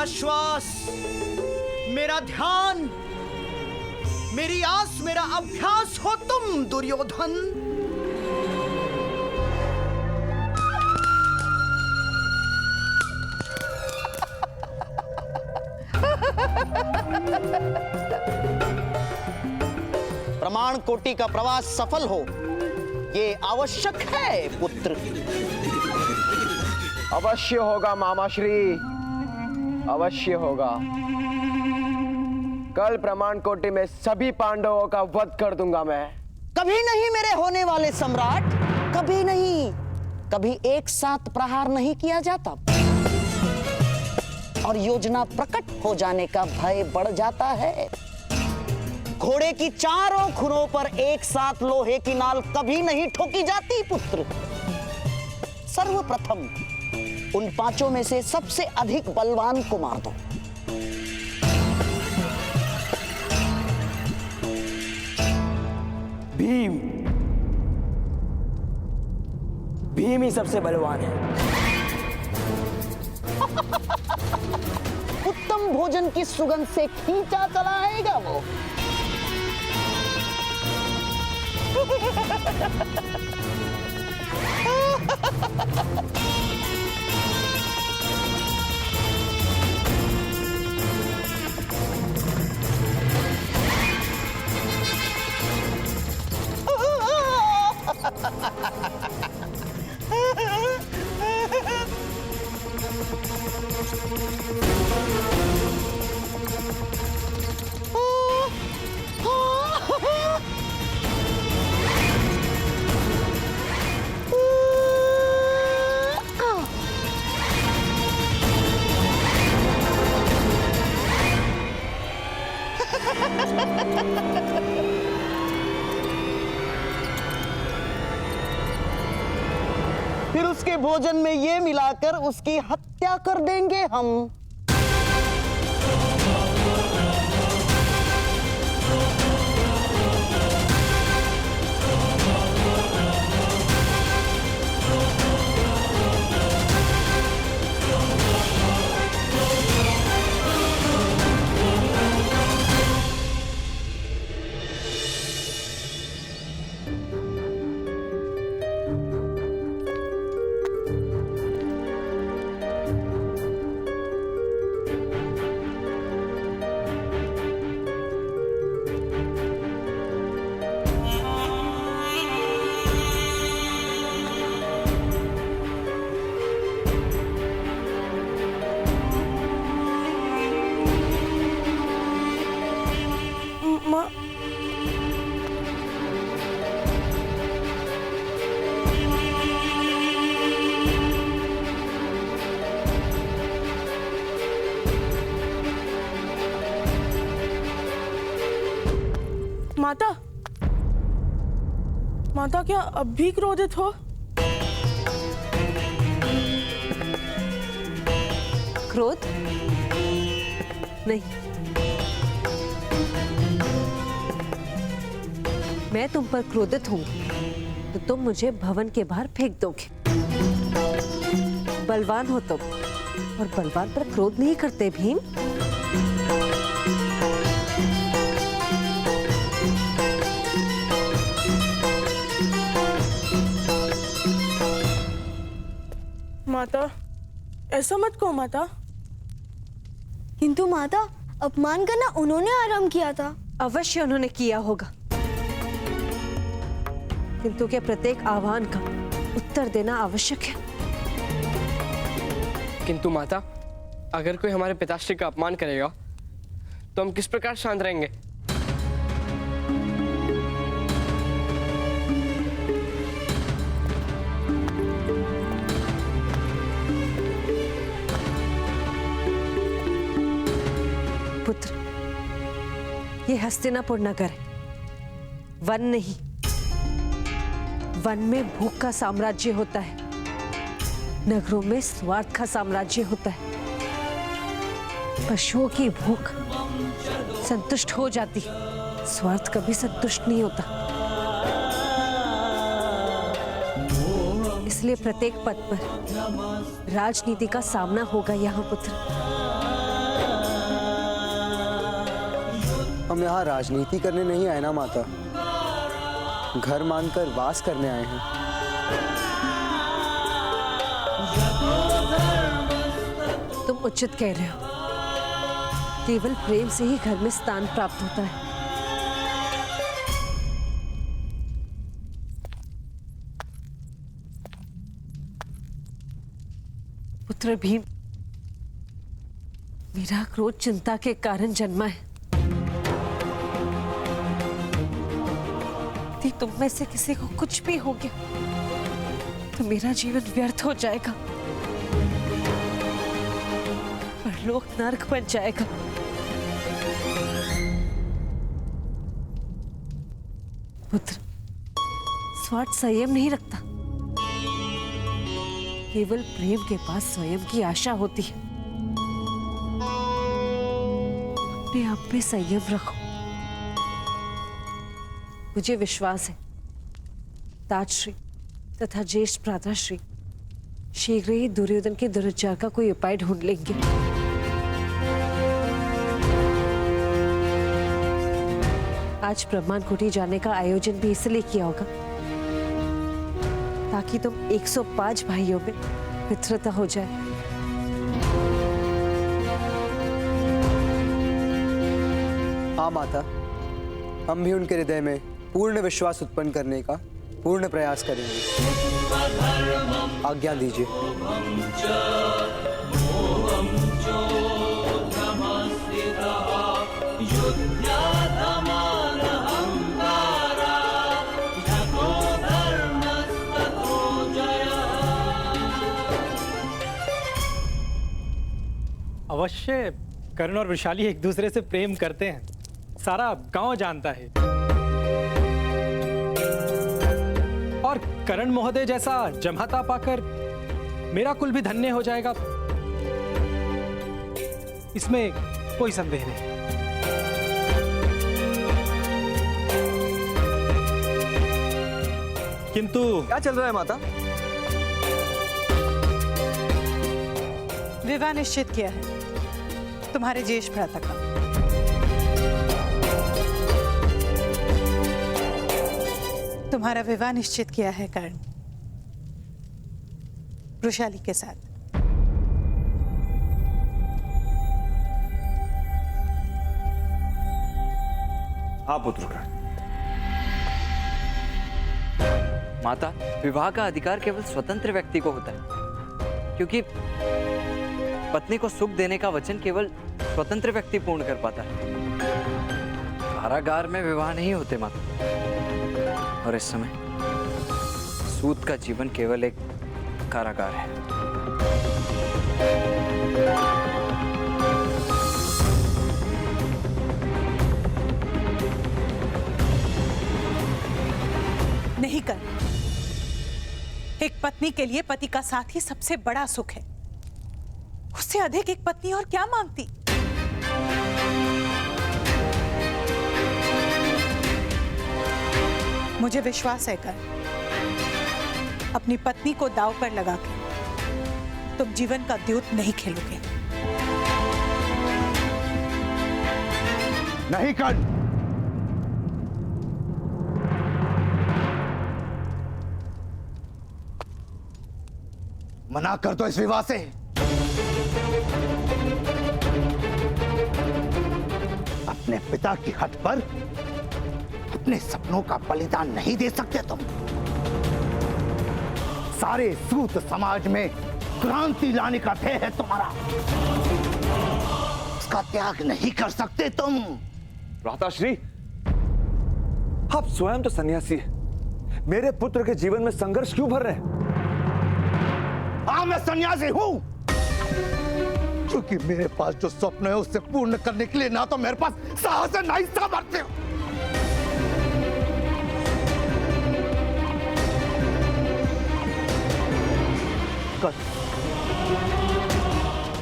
मेरा श्वास, मेरा ध्यान, मेरी आस, मेरा अभ्यास हो तुम दुर्योधन। प्रमाण कोटि का प्रवास सफल हो, ये आवश्यक है पुत्र। अवश्य होगा मामाश्री, अवश्य होगा। कल प्रमाण कोटि में सभी पांडवों का वध कर दूंगा मैं। कभी नहीं मेरे होने वाले सम्राट, कभी नहीं। कभी एक साथ प्रहार नहीं किया जाता और योजना प्रकट हो जाने का भय बढ़ जाता है। घोड़े की चारों खुरों पर एक साथ लोहे की नाल कभी नहीं ठोकी जाती पुत्र। सर्वप्रथम उन पांचों में से सबसे अधिक बलवान को मार दो। भीम, भीम ही सबसे बलवान है। उत्तम भोजन की सुगंध से खींचा चला आएगा वो। फिर उसके भोजन में ये मिलाकर उसकी हत्या कर देंगे हम। माता, माता क्या अब भी क्रोधित हो? क्रोध? नहीं, मैं तुम पर क्रोधित होंगी तो तुम मुझे भवन के बाहर फेंक दोगे। बलवान हो तुम और बलवान पर क्रोध नहीं करते भीम। माता, ऐसा मत कहो माता। किंतु माता, अपमान करना उन्होंने आरंभ किया था। अवश्य उन्होंने किया होगा, किंतु क्या प्रत्येक आह्वान का उत्तर देना आवश्यक है? किंतु माता, अगर कोई हमारे पिताश्री का अपमान करेगा तो हम किस प्रकार शांत रहेंगे? पुत्र, ये हस्तिनापुर नगर है, वन नहीं। वन में भूख का साम्राज्य होता है, नगरों में स्वार्थ का साम्राज्य होता है। पशुओं की भूख संतुष्ट हो जाती, स्वार्थ कभी संतुष्ट नहीं होता। इसलिए प्रत्येक पद पर राजनीति का सामना होगा यहाँ पुत्र। यहाँ राजनीति करने नहीं आए ना माता, घर मानकर वास करने आए हैं। तुम उचित कह रहे हो। केवल प्रेम से ही घर में स्थान प्राप्त होता है। पुत्र भीम, मेरा क्रोध चिंता के कारण जन्मा है। यदि तुम में से किसी को कुछ भी हो गया तो मेरा जीवन व्यर्थ हो जाएगा, परलोक नर्क बन जाएगा। पुत्र, स्वार्थ संयम नहीं रखता। केवल प्रेम के पास स्वयं की आशा होती है। अपने आप में संयम रखो। मुझे विश्वास है ताजश्री तथा ज्येष्ठ भ्राताश्री शीघ्र ही दुर्योधन के दुरुपचार का कोई उपाय ढूंढ लेंगे। आज ब्रह्मांड कुटी जाने का आयोजन भी इसलिए किया होगा ताकि तुम 105 भाइयों में मित्रता हो जाए। हाँ माता, हम भी उनके हृदय में पूर्ण विश्वास उत्पन्न करने का पूर्ण प्रयास करेंगे। आज्ञा दीजिए। अवश्य कर्ण और वृषाली एक दूसरे से प्रेम करते हैं, सारा गांव जानता है। और कर्ण महोदय जैसा जमाता पाकर मेरा कुल भी धन्य हो जाएगा, इसमें कोई संदेह नहीं। किंतु क्या चल रहा है माता? विवाह निश्चित किया है तुम्हारे ज्येष्ठ भ्राता का। तुम्हारा विवाह निश्चित किया है कर्ण वृषाली के साथ। हाँ पुत्र कर्ण। माता, विवाह का अधिकार केवल स्वतंत्र व्यक्ति को होता है, क्योंकि पत्नी को सुख देने का वचन केवल स्वतंत्र व्यक्ति पूर्ण कर पाता है। कारागार में विवाह नहीं होते माता। और इस समय सूत का जीवन केवल एक कारागार है। नहीं कर, एक पत्नी के लिए पति का साथ ही सबसे बड़ा सुख है। उससे अधिक एक पत्नी और क्या मांगती। मुझे विश्वास है कर, अपनी पत्नी को दांव पर लगा के तुम जीवन का द्यूत नहीं खेलोगे। नहीं कर। मना कर दो इस विवाह से। अपने पिता की हट पर अपने सपनों का बलिदान नहीं दे सकते तुम। सारे सूत समाज में क्रांति लाने का ध्येय है तुम्हारा, उसका त्याग नहीं कर सकते तुम। भ्राताश्री, आप स्वयं तो सन्यासी हैं। मेरे पुत्र के जीवन में संघर्ष क्यों भर रहे हैं? हाँ, मैं सन्यासी हूं, क्योंकि मेरे पास जो स्वप्न है उससे पूर्ण करने के लिए ना तो मेरे पास साहस है ना ही सामर्थ्य।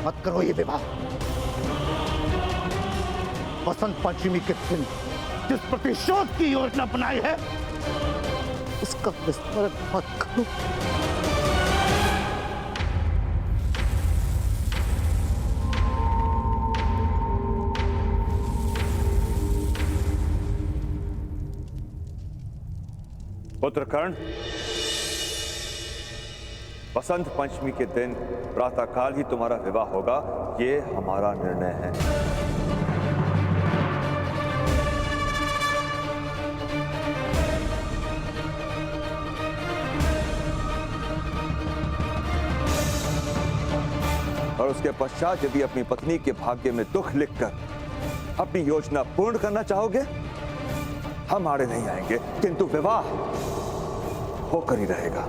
मत करो ये विवाह। बसंत पंचमी के दिन जिस प्रतिशोध की योजना बनाई है उसका विस्मरण मत करो। पुत्र कर्ण, बसंत पंचमी के दिन प्रातःकाल ही तुम्हारा विवाह होगा, ये हमारा निर्णय है। और उसके पश्चात यदि अपनी पत्नी के भाग्य में दुख लिखकर अपनी योजना पूर्ण करना चाहोगे, हम आड़े नहीं आएंगे, किंतु विवाह होकर ही रहेगा।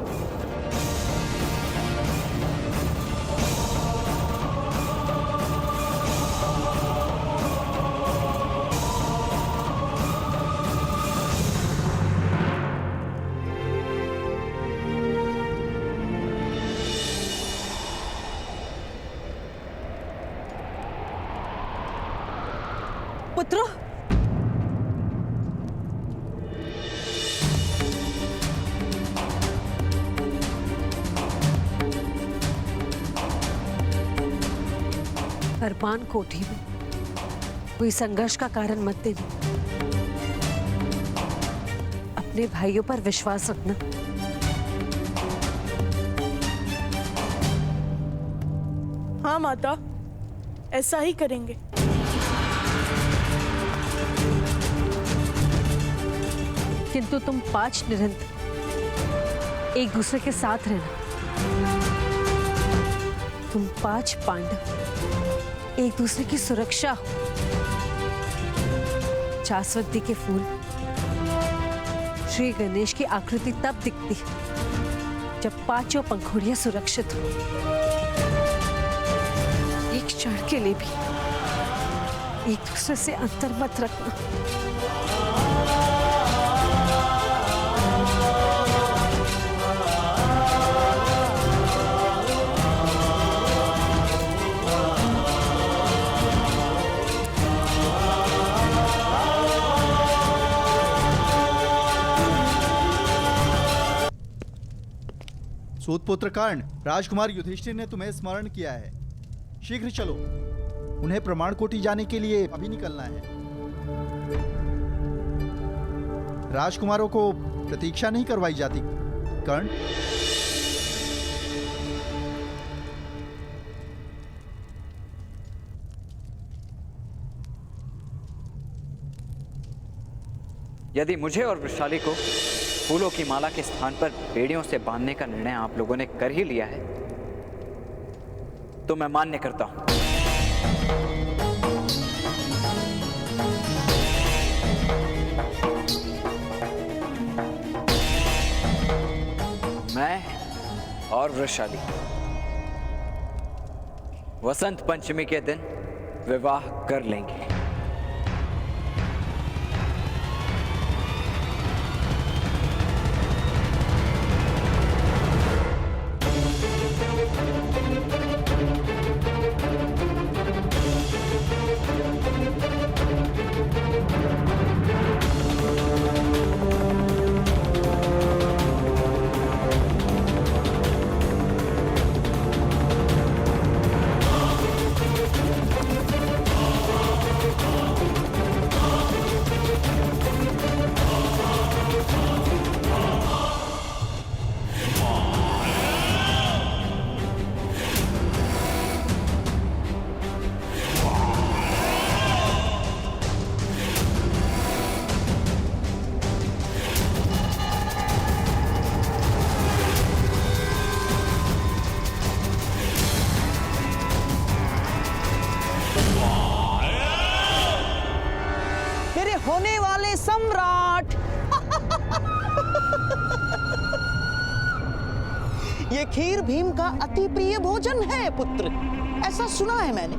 पुत्रो, अरमान कोठी में कोई संघर्ष का कारण मत देना। अपने भाइयों पर विश्वास रखना। हाँ माता, ऐसा ही करेंगे। किंतु तुम 5 निरंतर एक दूसरे के साथ रहना। तुम 5 पांडव एक दूसरे की सुरक्षा हो। जासवंती के फूल श्री गणेश की आकृति तब दिखती है जब 5 पंखुड़ियां सुरक्षित हो। एक क्षण के लिए भी एक दूसरे से अंतर मत रखना। सूतपुत्र कर्ण, राजकुमार युधिष्ठिर ने तुम्हें स्मरण किया है। शीघ्र चलो, उन्हें प्रमाण कोटि जाने के लिए अभी निकलना है। राजकुमारों को प्रतीक्षा नहीं करवाई जाती। कर्ण, यदि मुझे और वृषाली को फूलों की माला के स्थान पर बेड़ियों से बांधने का निर्णय आप लोगों ने कर ही लिया है, तो मैं मान्य करता हूं। मैं और वृषाली वसंत पंचमी के दिन विवाह कर लेंगे। होने वाले सम्राट। ये खीर भीम का अति प्रिय भोजन है पुत्र, ऐसा सुना है मैंने।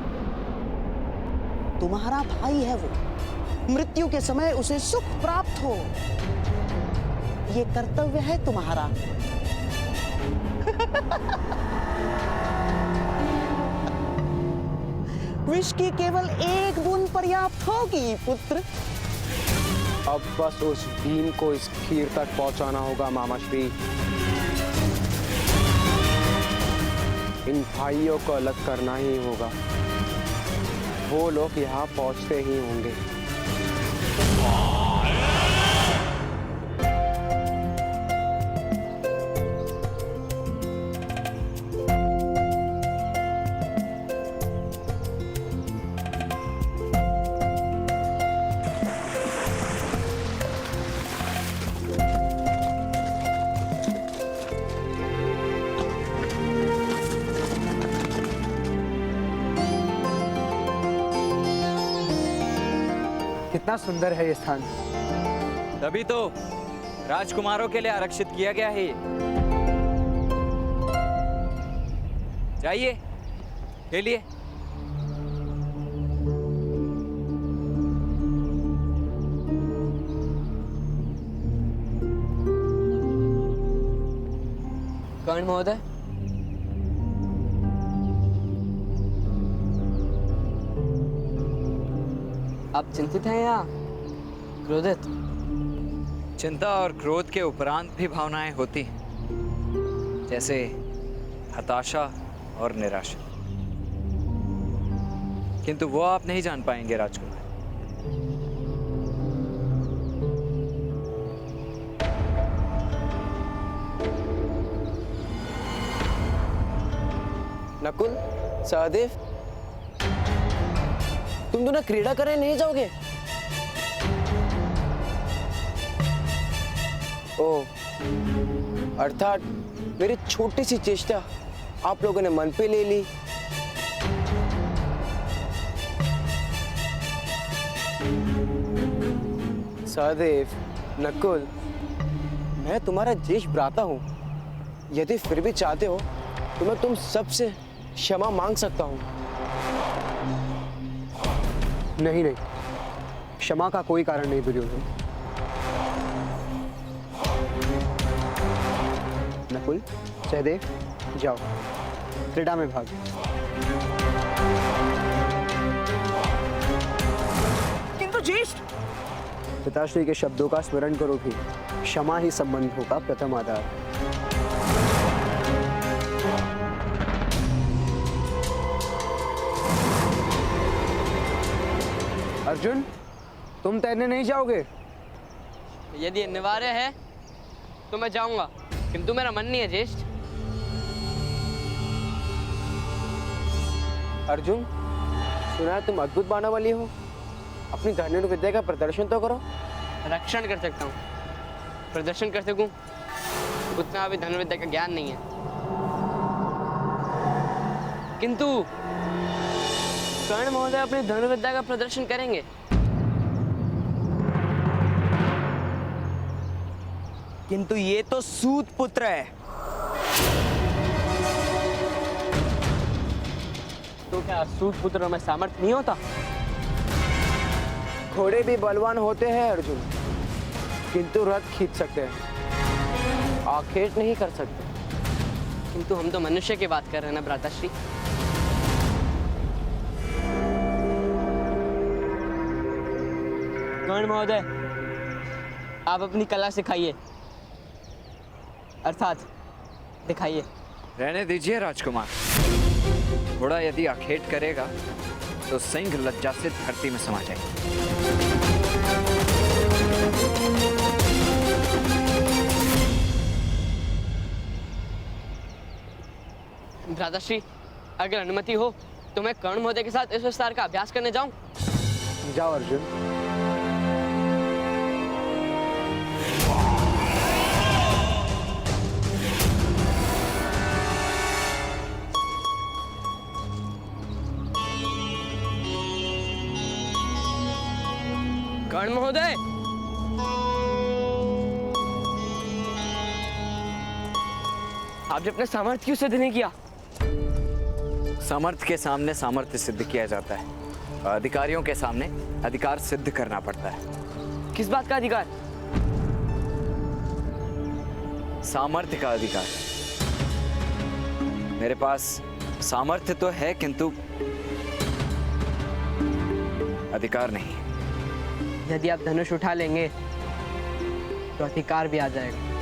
तुम्हारा भाई है वो, मृत्यु के समय उसे सुख प्राप्त हो, ये कर्तव्य है तुम्हारा। विष की केवल एक बूंद पर्याप्त होगी पुत्र। अब बस उस भीम को इस खीर तक पहुंचाना होगा मामाश्री। इन भाइयों को अलग करना ही होगा, वो लोग यहाँ पहुंचते ही होंगे। कितना सुंदर है ये स्थान। तभी तो राजकुमारों के लिए आरक्षित किया गया है ये। जाइए, खेलिए। कर्ण महोदय, आप चिंतित हैं या क्रोधित? चिंता और क्रोध के उपरांत भी भावनाएं होती हैं, जैसे हताशा और निराशा। किंतु वो आप नहीं जान पाएंगे राजकुमार। नकुल, सहदेव, तुम दोनों क्रीड़ा करने नहीं जाओगे? ओह, अर्थात मेरी छोटी सी चेष्टा आप लोगों ने मन पे ले ली। सहदेव, नकुल, मैं तुम्हारा ज्येष्ठ भ्राता हूँ। यदि फिर भी चाहते हो तो मैं तुम सबसे क्षमा मांग सकता हूँ। नहीं नहीं, क्षमा का कोई कारण नहीं दुर्योधन। नकुल, सहदेव, जाओ क्रीड़ा में भाग। किंतु ज्येष्ठ, पिताश्री के शब्दों का स्मरण करो भी। क्षमा ही संबंधों का प्रथम आधार। अर्जुन, तुम तैरने नहीं जाओगे? यदि अनिवार्य है तो मैं जाऊंगा, किंतु मेरा मन नहीं है ज्येष्ठ। अर्जुन, सुना है तुम अद्भुत बाणावली हो। अपनी धनुर्विद्या विद्या का प्रदर्शन तो करो। रक्षण कर सकता हूँ, प्रदर्शन कर सकूं उतना अभी धनुर्विद्या का ज्ञान नहीं है। किंतु कर्ण महोदय अपनी धनुर्विद्या का प्रदर्शन करेंगे। किंतु ये तो सूत पुत्र है। तो क्या सूत पुत्र में सामर्थ्य नहीं होता? घोड़े भी बलवान होते हैं अर्जुन, किंतु रथ खींच सकते हैं, आखेट नहीं कर सकते। किंतु हम तो मनुष्य की बात कर रहे हैं ना भ्राताश्री। कर्ण महोदय, आप अपनी कला सिखाइए, अर्थात दिखाइए। रहने दीजिए राजकुमार। घोड़ा यदि आखेट करेगा तो सिंह लज्जा से धरती में समा जाएगा। भ्राताश्री, अगर अनुमति हो तो मैं कर्ण महोदय के साथ इस विस्तार का अभ्यास करने जाऊं? जाओ अर्जुन। कर्ण महोदय, आपने अपने सामर्थ्य क्यों सिद्ध नहीं किया? सामर्थ्य के सामने सामर्थ्य सिद्ध किया जाता है, अधिकारियों के सामने अधिकार सिद्ध करना पड़ता है। किस बात का अधिकार? सामर्थ्य का अधिकार। मेरे पास सामर्थ्य तो है किंतु अधिकार नहीं। यदि आप धनुष उठा लेंगे तो अधिकार भी आ जाएगा।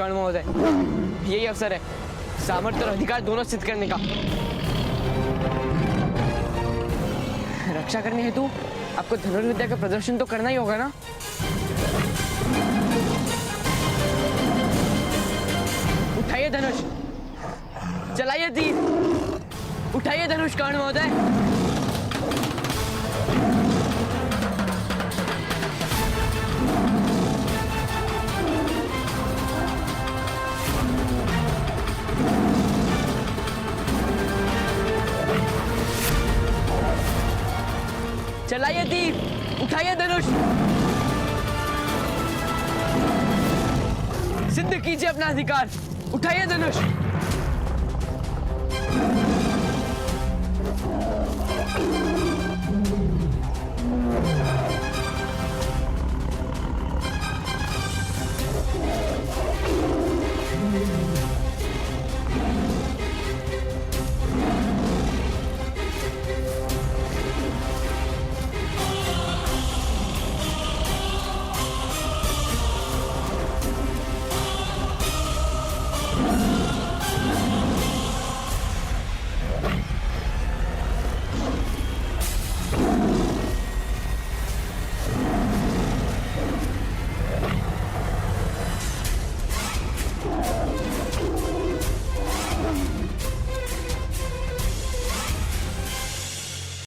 कर्ण महोदय, यही अवसर है सामर्थ्य और अधिकार दोनों सिद्ध करने का। रक्षा करने हेतु आपको धनुर्विद्या का प्रदर्शन तो करना ही होगा ना। उठाइए धनुष, चलाइए तीर, उठाइए धनुष कर्ण महोदय। चलाइए तीर, उठाइए धनुष, सिद्ध कीजिए अपना अधिकार, उठाइए धनुष।